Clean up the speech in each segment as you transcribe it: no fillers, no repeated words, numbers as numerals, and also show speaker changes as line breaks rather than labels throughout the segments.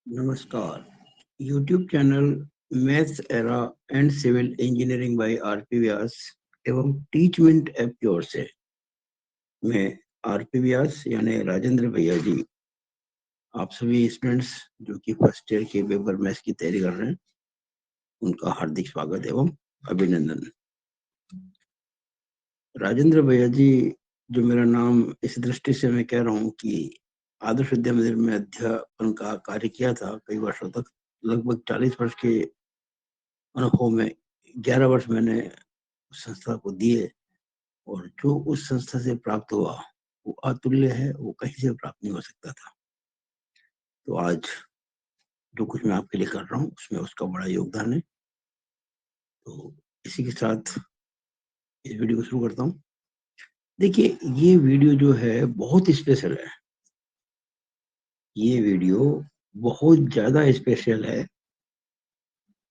नमस्कार। YouTube channel maths era and civil engineering by RP Vyas एवं Teachment app की ओर से मैं आरपी व्यास यानी राजेंद्र भैया जी आप सभी स्टूडेंट्स जो कि फर्स्ट ईयर के पेपर मैथ्स की तैयारी कर रहे हैं उनका हार्दिक स्वागत एवं अभिनंदन। राजेंद्र भैया जी जो मेरा नाम इस दृष्टि से मैं कह रहा हूँ कि आदर्श विद्या मंदिर में अध्यापन का कार्य किया था कई वर्षों तक, लगभग 40 वर्ष के अनुभव में 11 वर्ष मैंने उस संस्था को दिए और जो उस संस्था से प्राप्त हुआ वो अतुल्य है, वो कहीं से प्राप्त नहीं हो सकता था। तो आज जो कुछ मैं आपके लिए कर रहा हूँ उसमें उसका बड़ा योगदान है। तो इसी के साथ इस वीडियो को शुरू करता हूँ। देखिए, ये वीडियो जो है बहुत स्पेशल है। ये वीडियो बहुत ज्यादा स्पेशल है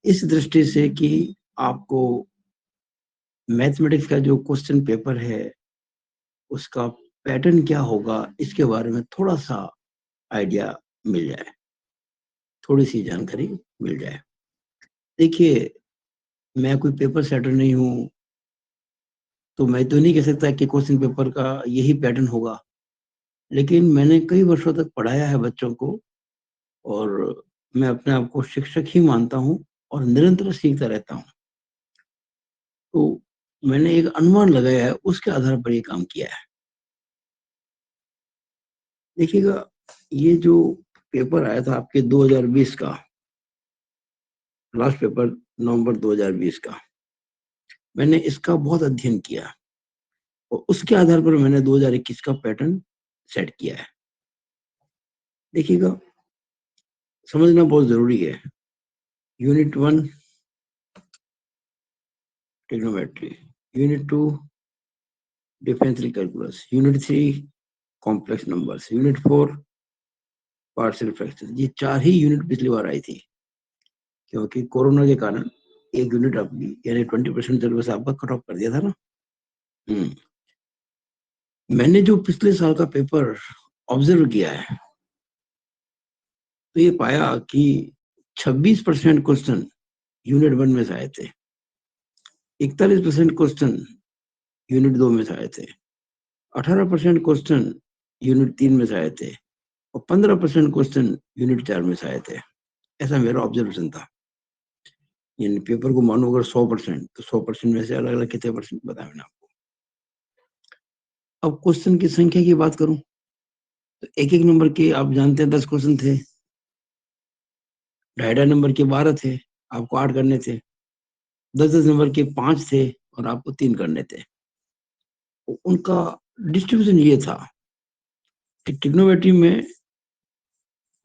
इस दृष्टि से कि आपको मैथमेटिक्स का जो क्वेश्चन पेपर है उसका पैटर्न क्या होगा इसके बारे में थोड़ा सा आइडिया मिल जाए, थोड़ी सी जानकारी मिल जाए। देखिए, मैं कोई पेपर सेटर नहीं हूँ, तो मैं तो नहीं कह सकता कि क्वेश्चन पेपर का यही पैटर्न होगा, लेकिन मैंने कई वर्षों तक पढ़ाया है बच्चों को और मैं अपने आप को शिक्षक ही मानता हूँ और निरंतर सीखता रहता हूँ। तो मैंने एक अनुमान लगाया है, उसके आधार पर ये काम किया है। देखिएगा, ये जो पेपर आया था आपके 2020 का, लास्ट पेपर नवंबर 2020 का, मैंने इसका बहुत अध्ययन किया और उसके आधार पर मैंने 2021 का पैटर्न सेट किया है। देखिएगा, समझना बहुत जरूरी है। Unit 1 trigonometry, unit 2 differential calculus, unit 3 complex numbers, unit 4 partial fraction. ये 4 ही यूनिट पिछली बार आई थी, क्योंकि कोरोना के कारण एक यूनिट आपकी यानी 20% सिलेबस आपका कट ऑफ कर दिया था ना। मैंने जो पिछले साल का पेपर ऑब्जर्व किया है तो ये पाया कि 26% क्वेश्चन यूनिट 1 में से आए थे, 41% क्वेश्चन यूनिट 2 में से आए थे, 18% क्वेश्चन यूनिट 3 में से आए थे और 15% क्वेश्चन यूनिट 4 में से आए थे। ऐसा मेरा ऑब्जर्वेशन था। यानी पेपर को मानो अगर 100% तो 100% में से अलग अलग कितने परसेंट बताया मैंने आपको। अब क्वेश्चन की संख्या की बात करूं तो एक एक नंबर के आप जानते हैं 10 क्वेश्चन थे, 2.5 नंबर के 12 थे, आपको 8 करने थे, 10 नंबर के 5 थे और आपको 3 करने थे। उनका डिस्ट्रीब्यूशन ये था कि ट्रिग्नोमेट्री में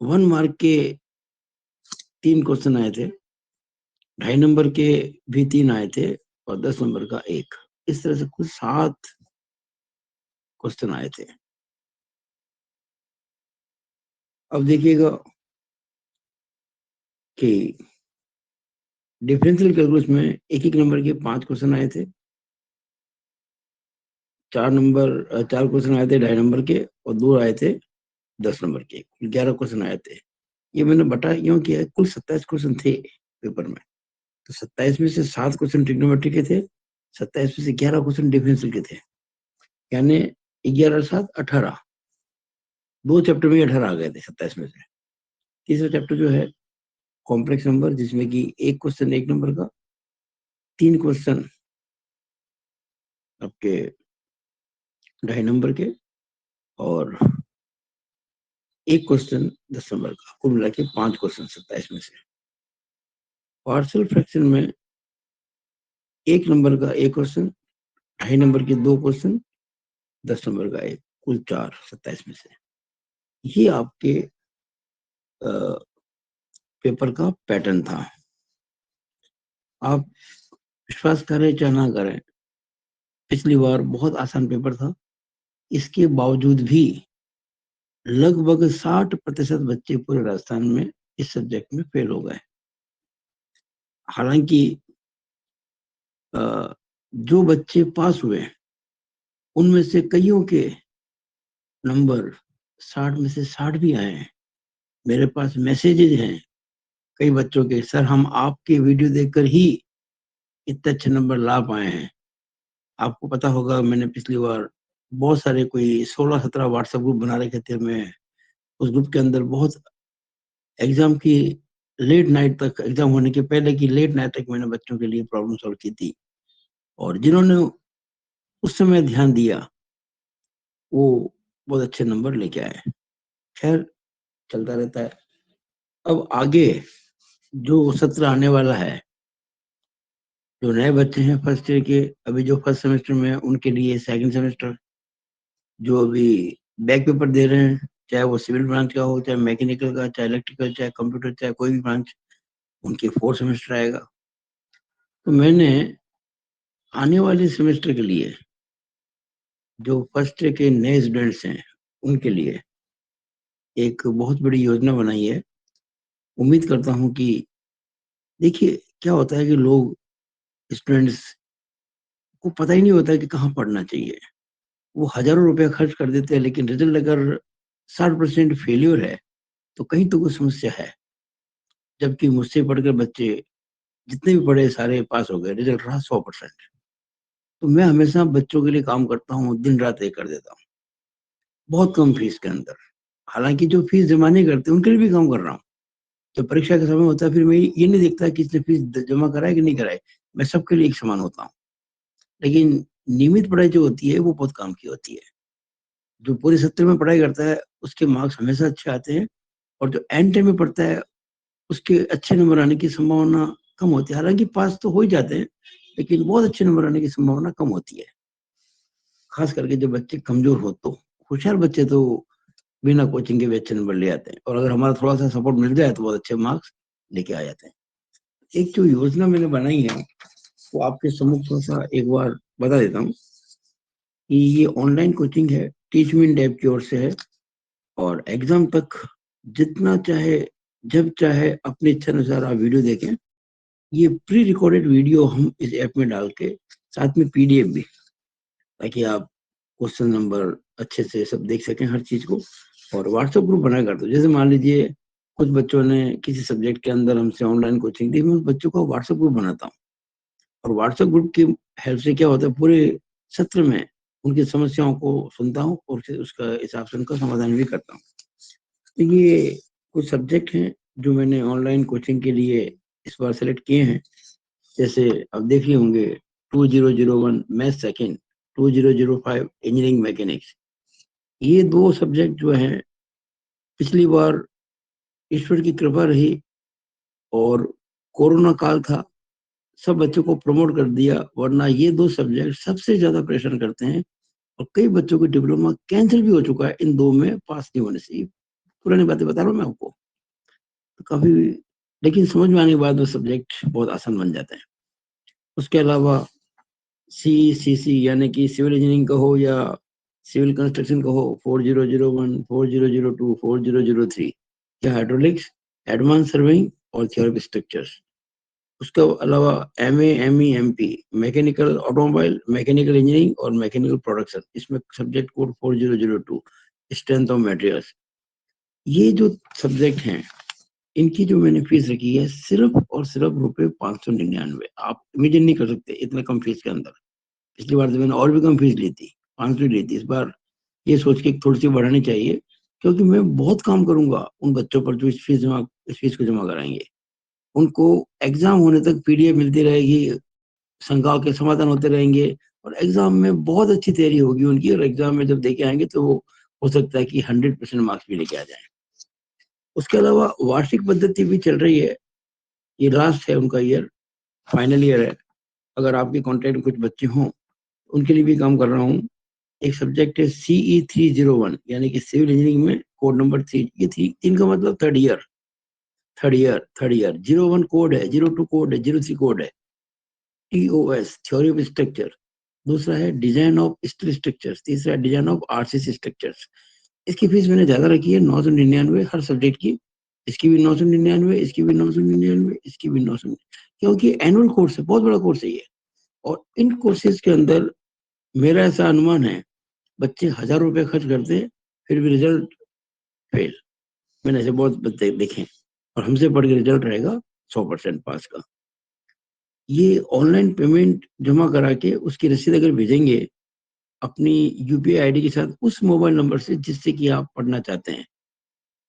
1 मार्क के 3 क्वेश्चन आए थे, 2.5 नंबर के भी 3 आए थे और 10 नंबर का 1। इस तरह से कुल 7 क्वेश्चन आए थे। अब देखिएगा कि डिफरेंशियल कैलकुलस में एक एक नंबर के 5 क्वेश्चन आए थे, 4 क्वेश्चन आए थे 2.5 नंबर के और 2 आए थे 10 नंबर के, 11 क्वेश्चन आए थे। ये मैंने बटा यूं किया, कुल 27 क्वेश्चन थे पेपर में। तो 27 में से 7 क्वेश्चन ट्रिग्नोमेट्री के थे, 27 में से 11 क्वेश्चन डिफरेंशियल के थे, यानी 11 7 18। 2 चैप्टर में 18 आ गए थे 27 में से। तीसरा चैप्टर जो है कॉम्प्लेक्स नंबर, जिसमें कि एक क्वेश्चन 1 नंबर का, 3 क्वेश्चन आपके 2.5 नंबर के और एक क्वेश्चन 10 नंबर का, कुल मिला के 5 क्वेश्चन 27 में से। पार्शियल फ्रैक्शन में 1 नंबर का 1 क्वेश्चन, 2.5 नंबर के 2 क्वेश्चन, 10 नंबर का 1, कुल 4 27 में से। ये आपके पेपर का पैटर्न था। आप विश्वास करें चाहे ना करें, पिछली बार बहुत आसान पेपर था, इसके बावजूद भी लगभग 60% बच्चे पूरे राजस्थान में इस सब्जेक्ट में फेल हो गए। हालांकि जो बच्चे पास हुए उनमें से कईयों के नंबर 60 में से 60 भी आए हैं। मेरे पास मैसेजेज हैं कई बच्चों के, सर हम आपके वीडियो देखकर ही इतने अच्छे नंबर ला पाए हैं। आपको पता होगा मैंने पिछली बार बहुत सारे कोई 16-17 व्हाट्सएप ग्रुप बना रखे थे। मैं उस ग्रुप के अंदर बहुत एग्जाम की लेट नाइट तक, एग्जाम होने के पहले की लेट नाइट तक मैंने बच्चों के लिए प्रॉब्लम सॉल्व की थी, और जिन्होंने उस समय ध्यान दिया वो बहुत अच्छे नंबर लेके आए। खैर, चलता रहता है। अब आगे जो सत्र आने वाला है, जो नए बच्चे हैं फर्स्ट ईयर के, अभी जो फर्स्ट सेमेस्टर में, उनके लिए सेकंड सेमेस्टर, जो अभी बैक पेपर दे रहे हैं, चाहे वो सिविल ब्रांच का हो, चाहे मैकेनिकल का, चाहे इलेक्ट्रिकल, चाहे कंप्यूटर, चाहे कोई भी ब्रांच, उनके फोर्थ सेमेस्टर आएगा। तो मैंने आने वाले सेमेस्टर के लिए जो फर्स्ट ईयर के नए स्टूडेंट्स हैं उनके लिए एक बहुत बड़ी योजना बनाई है। उम्मीद करता हूँ कि, देखिए क्या होता है कि लोग, स्टूडेंट्स को पता ही नहीं होता कि कहाँ पढ़ना चाहिए। वो हजारों रुपया खर्च कर देते हैं, लेकिन रिजल्ट अगर 60% फेल्योर है तो कहीं तो कोई समस्या है। जबकि मुझसे पढ़कर बच्चे जितने भी पढ़े सारे पास हो गए, रिजल्ट रहा 100%। तो मैं हमेशा बच्चों के लिए काम करता हूँ, दिन रात एक कर देता हूँ, बहुत कम फीस के अंदर। हालांकि जो फीस जमा नहीं करते उनके लिए भी काम कर रहा हूँ। जब परीक्षा का समय होता है फिर मैं ये नहीं देखता कि इसने फीस जमा कराए कि नहीं कराए, मैं सबके लिए एक समान होता हूँ। लेकिन नियमित पढ़ाई जो होती है वो बहुत काम की होती है। जो पूरे सत्र में पढ़ाई करता है उसके मार्क्स हमेशा अच्छे आते हैं, और जो एंड टाइम में पढ़ता है उसके अच्छे नंबर आने की संभावना कम होती है। हालांकि पास तो हो ही जाते हैं, लेकिन बहुत अच्छे नंबर आने की संभावना कम होती है। खास करके जब बच्चे कमजोर हो तो। होशियार बच्चे तो बिना कोचिंग के भी अच्छे नंबर ले आते हैं, और अगर हमारा थोड़ा सा सपोर्ट मिल जाए तो बहुत अच्छे मार्क्स लेके आ जाते हैं। एक जो योजना मैंने बनाई है वो आपके सम्मुख थोड़ा सा एक बार बता देता हूँ कि ये ऑनलाइन कोचिंग है, टीच मी इन ऐप की ओर से है, और एग्जाम तक जितना चाहे जब चाहे अपनी इच्छा अनुसार आप वीडियो देखें। ये प्री रिकॉर्डेड वीडियो हम इस ऐप में डाल के, साथ में पीडीएफ भी, ताकि आप क्वेश्चन नंबर अच्छे से सब देख सकें हर चीज को। और व्हाट्सएप ग्रुप बना कर दो, जैसे मान लीजिए कुछ बच्चों ने किसी सब्जेक्ट के अंदर हमसे ऑनलाइन कोचिंग दी, मैं उस बच्चों को व्हाट्सएप ग्रुप बनाता हूँ, और व्हाट्सएप ग्रुप की हेल्प से क्या होता है, पूरे सत्र में उनकी समस्याओं को सुनता हूँ और फिर उसका हिसाब से उनका समाधान भी करता हूँ। तो ये कुछ सब्जेक्ट हैं जो मैंने ऑनलाइन कोचिंग के लिए इस बार सेलेक्ट किए हैं। जैसे अब देख लिए होंगे, 2001 मैथ सेकेंड, 2005 इंजीनियरिंग मैकेनिक्स। ये दो सब्जेक्ट जो हैं, पिछली बार ईश्वर की कृपा रही और कोरोना काल था, सब बच्चों को प्रमोट कर दिया, वरना ये दो सब्जेक्ट सबसे ज्यादा प्रेशर करते हैं। और कई बच्चों की डिप्लोमा कैंसिल भी हो चुका है इन दो में पास नहीं होने से। पुरानी बातें बता रहा हूँ मैं आपको। तो काफी, लेकिन समझ में आने के बाद वो सब्जेक्ट बहुत आसान बन जाते हैं। उसके अलावा सीईसीसी यानी कि सिविल इंजीनियरिंग का हो या सिविल कंस्ट्रक्शन का हो, 4001, 4002, 4003, या हाइड्रोलिक्स, एडवांस सर्वेइंग और थ्योरी ऑफ स्ट्रक्चर्स। उसके अलावा MA, ME, MP, mechanical automobile, mechanical engineering और मैकेनिकल प्रोडक्शन, इसमें subject code 4002, strength of materials. ये जो सब्जेक्ट हैं इनकी जो मैंने फीस रखी है सिर्फ और सिर्फ ₹599। आप इमेजिन नहीं कर सकते इतने कम फीस के अंदर। पिछली बार तो मैंने और भी कम फीस ली थी, 500 ली थी। इस बार ये सोच के थोड़ी सी बढ़ानी चाहिए, क्योंकि मैं बहुत काम करूंगा उन बच्चों पर जो इस फीस को जमा कराएंगे। उनको एग्जाम होने तक पीडीएफ मिलती रहेगी, शंकाओं के समाधान होते रहेंगे, और एग्जाम में बहुत अच्छी तैयारी होगी उनकी, और एग्जाम में जब देके आएंगे तो वो हो सकता है कि 100% मार्क्स भी लेके आ जाए। उसके अलावा वार्षिक पद्धति भी चल रही है। ये लास्ट है उनका ईयर, फाइनल ईयर है। अगर आपके कॉन्टेक्ट में कुछ बच्चे हों, उनके लिए भी काम कर रहा हूँ। एक सब्जेक्ट है CE301, यानी कि सिविल इंजीनियरिंग में कोड नंबर 3। ये 3 का मतलब थर्ड ईयर। 01 कोड है, 02 कोड है, 03 कोड है। TOS, theory of structure. दूसरा है डिजाइन ऑफ स्टील स्ट्रक्चर्स। तीसरा डिजाइन ऑफ आरसीसी स्ट्रक्चर्स। इसकी फीस मैंने ज्यादा रखी है, 999 हर सब्जेक्ट की। इसकी भी 999, इसकी भी 999, इसकी भी 900, क्योंकि एनुअल कोर्स है, बहुत बड़ा कोर्स है ये। और इन कोर्सेज के अंदर मेरा ऐसा अनुमान है, बच्चे हज़ार रुपए खर्च करते हैं फिर भी रिजल्ट फेल। मैंने ऐसे बहुत बच्चे देखे, और हमसे पढ़ के रिजल्ट रहेगा 100% पास का। ये ऑनलाइन पेमेंट जमा करा के उसकी रसीद अगर भेजेंगे अपनी यूपीआई आईडी के साथ उस मोबाइल नंबर से जिससे कि आप पढ़ना चाहते हैं,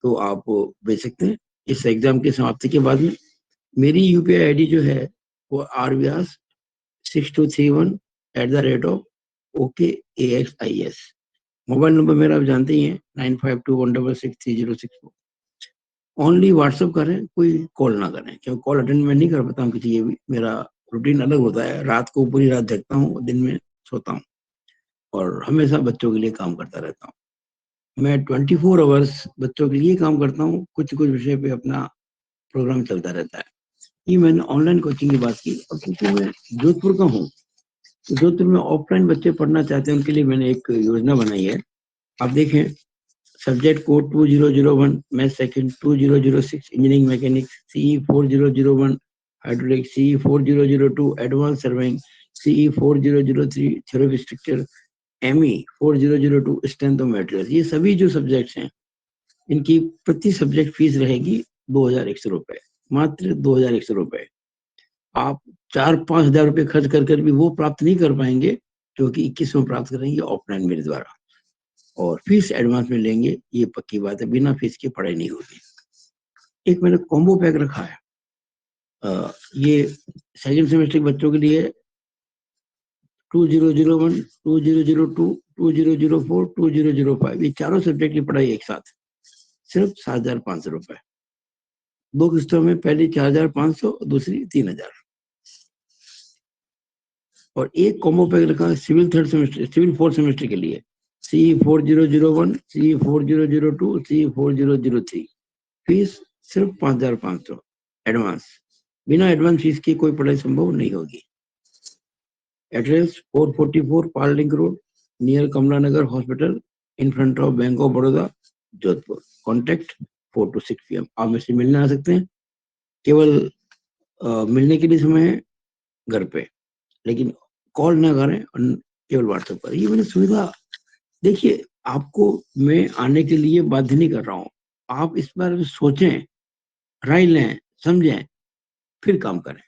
तो आप भेज सकते हैं। इस एग्जाम की समाप्ति के बाद में मेरी यूपीआई आईडी जो है वो RVS 6231@OKAXIS। मोबाइल नंबर मेरा आप जानते ही हैं, 9521663064। ओनली व्हाट्सअप करें, कोई कॉल ना करें, क्योंकि कॉल अटेंड मैं नहीं कर पाता हूँ किसी के भी। मेरा रूटीन अलग होता है, रात को पूरी रात जगता हूँ, दिन में सोता हूँ, और हमेशा बच्चों के लिए काम करता रहता हूँ। मैं 24 आवर्स बच्चों के लिए काम करता हूँ, कुछ कुछ विषय पे अपना प्रोग्राम चलता रहता है। ये मैंने ऑनलाइन कोचिंग की बात की। अब क्योंकि मैं जोधपुर का हूँ, तो जोधपुर में ऑफलाइन बच्चे पढ़ना चाहते हैं, उनके लिए मैंने एक योजना बनाई है। आप देखें, subject code 2001 math second, 2006 engineering mechanics, CE 4001 hydraulic, CE 4002 advance surveying, CE 4003 theory structure, ME 4002 strength of material. ये सभी जो सब्जेक्ट्स हैं, इनकी प्रति सब्जेक्ट फीस रहेगी 2100 रुपए, मात्र 2100 रुपए। आप 4-5 हजार रुपए खर्च कर भी वो प्राप्त नहीं कर पाएंगे, क्योंकि 21 में प्राप्त करेंगे ऑफलाइन मेरे द्वारा, और फीस एडवांस में लेंगे, ये पक्की बात है। बिना फीस की पढ़ाई नहीं होगी। एक मैंने कॉम्बो पैक रखा है, ये सेकंड सेमेस्टर के बच्चों के लिए 2001, 2002, 2004, 2005, ये चारों सब्जेक्ट की पढ़ाई एक साथ, सिर्फ 7500 रुपए। 2 किस्तों में, पहली 4500, दूसरी 3000। और एक कॉम्बो पैक रखा है civil third semester, civil fourth semester के लिए, CE 4001, CE 4002, CE 4003। फीस सिर्फ 5500 एडवांस। बिना एडवांस फीस की कोई पढ़ाई संभव नहीं होगी। Address 444 Pal Link Road, near Kamla Nagar Hospital, in front of Bank of Baroda, Jodhpur. Contact 4 to 6 PM। आप मुझसे मिलने आ सकते हैं। केवल मिलने के लिए समय है घर पे, लेकिन कॉल ना करें, और केवल व्हाट्सएप करें। ये मैंने सुविधा, देखिए, आपको मैं आने के लिए बाध्य नहीं कर रहा हूँ। आप इस बारे में सोचें, राय लें, समझें, फिर काम करें।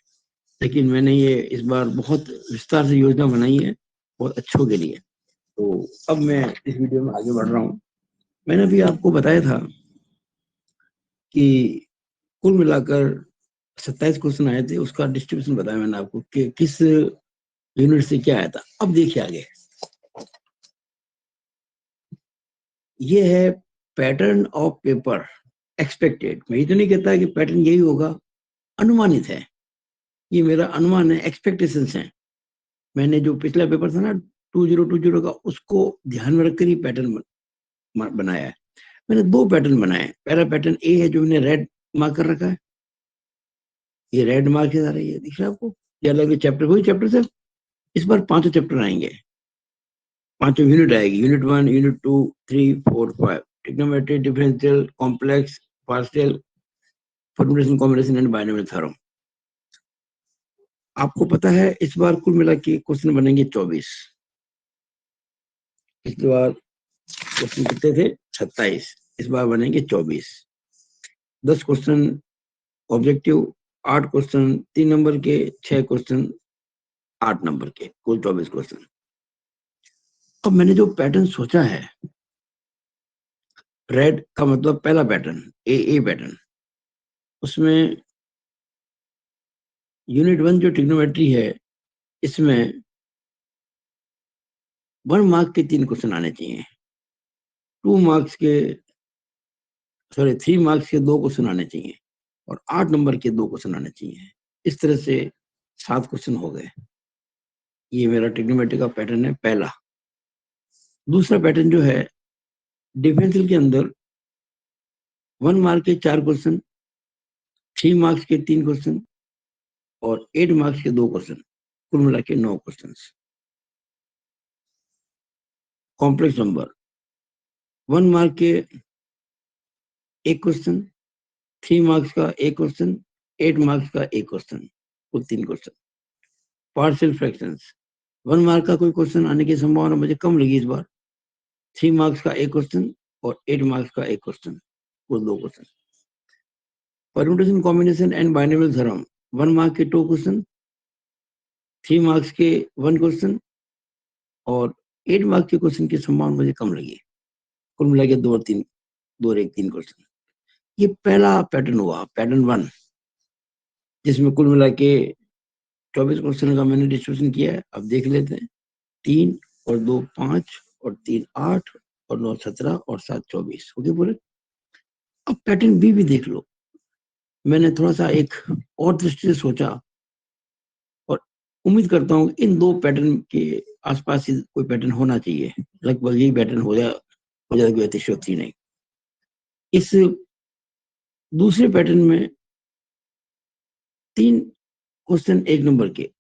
लेकिन मैंने ये इस बार बहुत विस्तार से योजना बनाई है, बहुत अच्छों के लिए। तो अब मैं इस वीडियो में आगे बढ़ रहा हूँ। मैंने अभी आपको बताया था कि कुल मिलाकर 27 क्वेश्चन आए थे, उसका डिस्ट्रीब्यूशन बताया मैंने आपको कि किस यूनिट से क्या आया था। अब देखिए आगे, ये है पैटर्न ऑफ पेपर एक्सपेक्टेड। मैं ये तो नहीं कहता कि पैटर्न यही होगा, अनुमानित है, ये मेरा अनुमान है, एक्सपेक्टेशंस हैं। मैंने जो पिछला पेपर था ना 2020 का, उसको ध्यान में रखकर ये पैटर्न बनाया है। मैंने 2 पैटर्न बनाए। पहला पैटर्न ए है, जो मैंने रेड मार्क कर रखा है, ये रेड मार्क आ रही है, दिख रहा है आपको? ये अलग चैप्टर, वही चैप्टर से इस बार 5 चैप्टर आएंगे, 5 यूनिट आएगी। Unit 1, unit 2, 3, 4, 5, trigonometry, differential, complex, partial, formulation, combination and binomial theorem. आपको पता है इस बार कुल मिला के क्वेश्चन बनेंगे 24। इस बार क्वेश्चन कितने थे? 27। इस बार बनेंगे 24। 10 क्वेश्चन ऑब्जेक्टिव, 8 क्वेश्चन 3 नंबर के, 6 क्वेश्चन 8 नंबर के, कुल 24 क्वेश्चन। अब मैंने जो पैटर्न सोचा है, रेड का मतलब पहला पैटर्न, ए पैटर्न, उसमें यूनिट 1 जो ट्रिग्नोमेट्री है, इसमें 1 मार्क के 3 क्वेश्चन आने चाहिए, 2 मार्क्स के, सॉरी 3 मार्क्स के 2 क्वेश्चन आने चाहिए, और 8 नंबर के 2 क्वेश्चन आने चाहिए। इस तरह से 7 क्वेश्चन हो गए। ये मेरा ट्रिग्नोमेट्री का पैटर्न है पहला। दूसरा पैटर्न जो है, डिफरेंशियल के अंदर 1 मार्क के 4 क्वेश्चन, 3 मार्क्स के 3 क्वेश्चन, और 8 मार्क्स के 2 क्वेश्चन, कुल मिला के 9 क्वेश्चन। कॉम्प्लेक्स नंबर 1 मार्क के 1 क्वेश्चन, 3 मार्क्स का 1 क्वेश्चन, 8 मार्क्स का 1 क्वेश्चन, कुल 3 क्वेश्चन। पार्शियल फ्रैक्शंस 1 मार्क का कोई क्वेश्चन आने की संभावना मुझे कम लगी इस बार, 3 मार्क्स का 1 क्वेश्चन और 8 मार्क्स का 1 क्वेश्चन। वो 2 question. Permutation combination and binomial theorem 1 mark के 2 क्वेश्चन, 3 मार्क्स के 1 क्वेश्चन और 8 मार्क्स के क्वेश्चन की संभावना मुझे कम लगी। कुल मिला के 2 और 3, 2 और 1 3 क्वेश्चन। ये पहला पैटर्न हुआ, पैटर्न 1, जिसमें कुल मिला के 24 क्वेश्चन का मैंने डिस्ट्रीब्यूशन किया है। अब देख लेते हैं। 3 और 2 5 और 3 8 और 9 17 और 7 24 हो गए पूरे। अब पैटर्न बी भी देख लो। मैंने थोड़ा सा एक और दृष्टि से सोचा और उम्मीद करता हूँ इन 2 पैटर्न के आसपास ही कोई पैटर्न होना चाहिए। लगभग यही पैटर्न हो जाए कोई अतिशयोक्ति नहीं। इस दूसरे पैटर्न में 3 क्वेश्चन 1 नंबर के,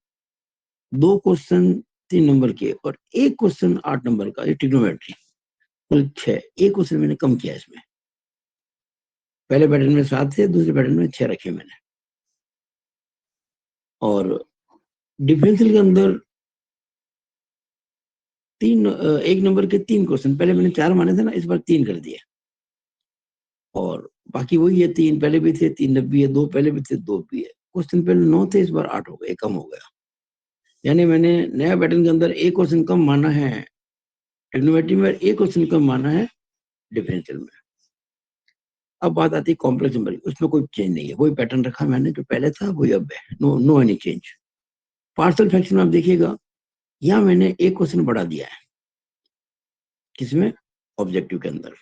2 क्वेश्चन 3 नंबर के और 1 क्वेश्चन 8 नंबर का, ये ट्रिग्नोमेट्री, कुल 6। एक क्वेश्चन मैंने कम किया इसमें। पहले पैटर्न में 7 थे, दूसरे पैटर्न में 6 रखे मैंने। और डिफरेंशियल के अंदर 1 नंबर के 3 क्वेश्चन, पहले मैंने 4 माने थे ना, इस बार 3 कर दिए। और बाकी वही है, 3 पहले भी थे, 3 अब भी है, 2 पहले भी थे, 2 भी है। क्वेश्चन पहले 9 थे, इस बार 8 हो गए, कम हो गया। यानी मैंने नया पैटर्न के अंदर 1 क्वेश्चन कम माना है ट्रिग्नोमेट्री में, 1 क्वेश्चन कम माना है डिफरेंशियल में। अब बात आती है कॉम्प्लेक्स नंबर की, उसमें कोई चेंज नहीं है, वही पैटर्न रखा मैंने, जो पहले था वही अब है। No any change. Partial fraction में आप देखिएगा, यहाँ मैंने 1 क्वेश्चन बढ़ा दिया है। किसमें? ऑब्जेक्टिव के अंदर।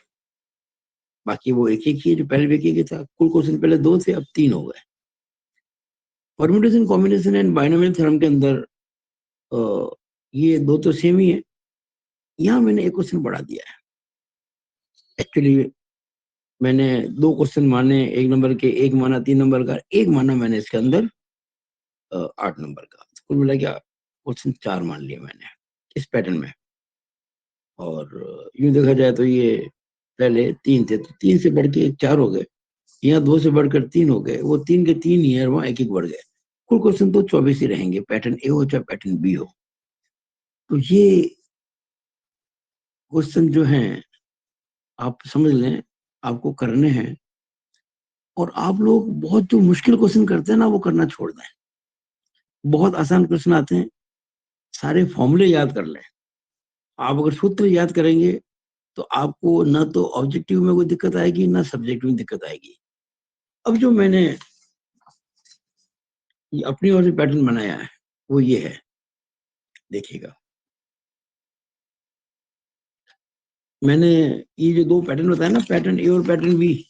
बाकी वो एक ही है जो पहले भी एक ही था। कुल क्वेश्चन पहले 2 थे, अब 3 हो गए। Permutation combination and binomial theorem के अंदर ये 2 तो सेम ही है। यहाँ मैंने 1 क्वेश्चन बढ़ा दिया है। एक्चुअली मैंने 2 क्वेश्चन माने 1 नंबर के, 1 माना 3 नंबर का, 1 माना मैंने इसके अंदर 8 नंबर का। कुल मिला के क्वेश्चन 4 मान लिया मैंने इस पैटर्न में। और यूं देखा जाए तो ये पहले 3 थे, तो 3 से बढ़ के 4 हो गए। यहाँ 2 से बढ़कर 3 हो गए, वो 3 के 3 ही है, वहां 1 बढ़ गए। कुल क्वेश्चन तो 24 ही रहेंगे, पैटर्न ए हो चाहे पैटर्न बी हो। तो ये क्वेश्चन जो हैं आप समझ लें, आपको करने हैं। और आप लोग बहुत जो मुश्किल क्वेश्चन करते हैं ना, वो करना छोड़ दें। बहुत आसान क्वेश्चन आते हैं, सारे फॉर्मूले याद कर लें। आप अगर सूत्र याद करेंगे तो आपको ना तो ऑब्जेक्टिव में कोई दिक्कत आएगी, ना सब्जेक्टिव में दिक्कत आएगी। अब जो मैंने ये अपनी ओर से पैटर्न बनाया है वो ये है, देखिएगा। मैंने ये जो 2 पैटर्न बताया ना, पैटर्न ए और पैटर्न बी,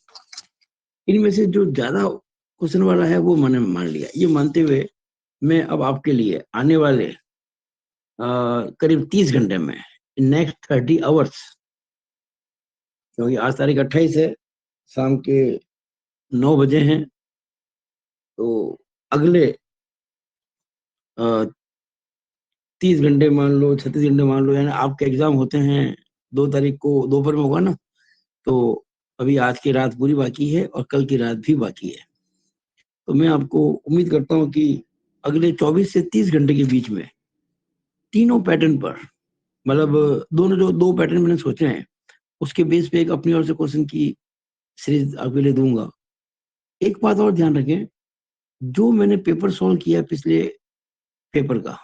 इनमें से जो ज्यादा क्वेश्चन वाला है वो मैंने मान लिया। ये मानते हुए मैं अब आपके लिए आने वाले करीब 30 घंटे में, नेक्स्ट 30 आवर्स, क्योंकि आज तारीख 28 है, शाम के 9 बजे हैं, तो अगले 30 घंटे मान लो, 36 घंटे मान लो, यानी आपके एग्जाम होते हैं 2 तारीख को दोपहर में होगा ना, तो अभी आज की रात पूरी बाकी है और कल की रात भी बाकी है। तो मैं आपको उम्मीद करता हूँ कि अगले 24 से 30 घंटे के बीच में तीनों पैटर्न पर, मतलब दोनों जो 2 पैटर्न मैंने सोचे हैं, उसके बेस पे एक अपनी ओर से क्वेश्चन की सीरीज आपके लिए दूंगा। एक बात और ध्यान रखें, जो मैंने पेपर सॉल्व किया पिछले पेपर का,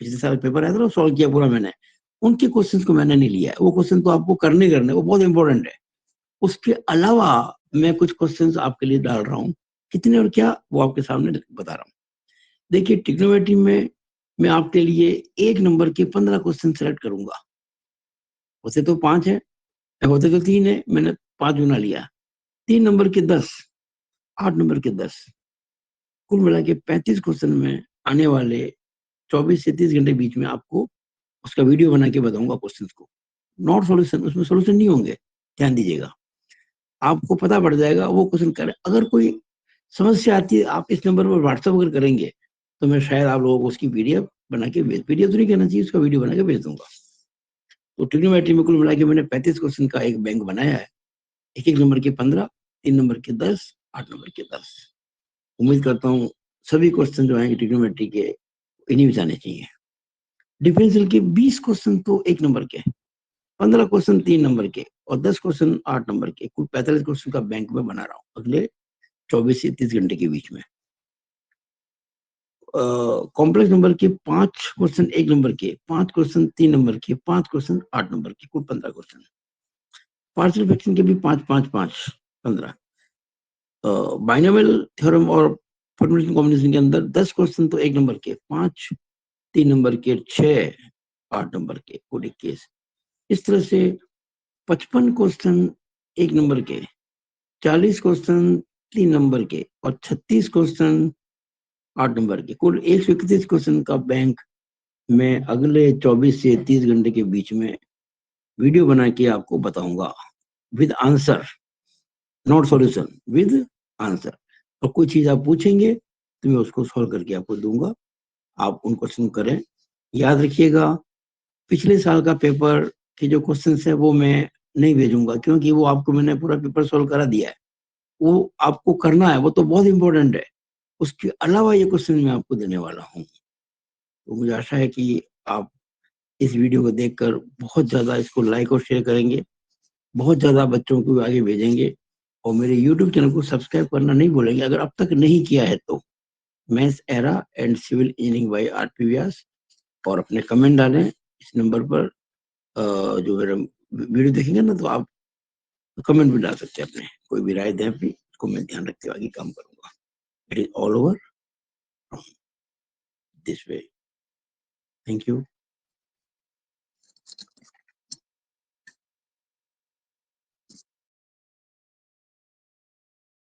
पिछले साल पेपर आया था ना, सॉल्व किया पूरा मैंने, उनके क्वेश्चंस को मैंने नहीं लिया है। वो क्वेश्चन तो आपको करने वो बहुत इंपॉर्टेंट है। उसके अलावा मैं कुछ क्वेश्चंस आपके लिए डाल रहा हूँ, कितने और क्या वो आपके सामने बता रहा हूँ। देखिए, ट्रिग्नोमेट्री में मैं आपके लिए 1 नंबर के 15 क्वेश्चन सेलेक्ट करूंगा। होते तो 5 है, होते तो 3 है, मैंने 5 गुना लिया। 3 नंबर के 10, 8 नंबर के 10, कुल मिला के 35 क्वेश्चन में आने वाले 24 से 30 घंटे के बीच में आपको उसका वीडियो बना के बताऊंगा क्वेश्चंस को। नॉट सॉल्यूशन, उसमें सॉल्यूशन नहीं होंगे, ध्यान दीजिएगा। आपको पता पड़ जाएगा वो क्वेश्चन करें। अगर कोई समस्या आती है, आप इस नंबर पर व्हाट्सएप अगर करेंगे तो मैं शायद आप लोगों को उसकी पीडीएफ बना के भेज, पीडीएफ तो नहीं कहना चाहिए, उसका वीडियो बना के भेज दूंगा। तो ट्रिग्नोमेट्री में कुल मिला के मैंने 35 क्वेश्चन का एक बैंक बनाया है। एक नंबर के 15, 3 नंबर के 10, 8 नंबर के 10। उम्मीद करता हूँ सभी क्वेश्चन जो आएंगे ट्रिग्नोमेट्री के, इन्हीं में जाने चाहिए। डिफरेंशियल के 20 क्वेश्चन तो 1 नंबर के, 15 क्वेश्चन 3 नंबर के और 10 क्वेश्चन 8 नंबर के, कुल 45 क्वेश्चन का बैंक में बना रहा हूँ अगले 24 से 30 घंटे के बीच में। कॉम्प्लेक्स नंबर के 5 क्वेश्चन 1 नंबर के, 5 क्वेश्चन 3 नंबर के, 5 क्वेश्चन 8 नंबर के, कुल 15 क्वेश्चन। पार्शियल फ्रैक्शन के भी 5 5 5 15। बाइनोमियल थ्योरम और परम्यूटेशन कॉम्बिनेशन के अंदर 10 क्वेश्चन तो 1 नंबर के, 5 3 नंबर के, 6 8 नंबर के, कुल 21। इस तरह से 55 क्वेश्चन 1 नंबर के, 40 क्वेश्चन 3 नंबर के और 36 क्वेश्चन 8 नंबर के, कुल 131 क्वेश्चन का बैंक मैं अगले 24 से 30 घंटे के बीच में वीडियो बना के आपको बताऊंगा with answer, not solution, with answer. और कोई चीज आप पूछेंगे तो मैं उसको सॉल्व करके आपको दूंगा, आप उन क्वेश्चन करें। याद रखिएगा, पिछले साल का पेपर के जो क्वेश्चन है वो मैं नहीं भेजूंगा, क्योंकि वो आपको मैंने पूरा पेपर सॉल्व करा दिया है, वो आपको करना है, वो तो बहुत इंपॉर्टेंट है। उसके अलावा ये क्वेश्चन मैं आपको देने वाला हूँ। तो मुझे आशा है कि आप इस वीडियो को देखकर बहुत ज्यादा इसको लाइक और शेयर करेंगे, बहुत ज्यादा बच्चों को आगे भेजेंगे और मेरे YouTube चैनल को सब्सक्राइब करना नहीं भूलेंगे अगर अब तक नहीं किया है तो। Maths era and civil engineering by RP Vyas, और अपने कमेंट डालें इस नंबर पर। जो मेरा वीडियो देखेंगे ना तो आप कमेंट भी डाल सकते हैं, अपने कोई भी राय दें अपनी, उसको मैं ध्यान रखते हुए आगे काम करूंगा। It is all over this way. Thank you.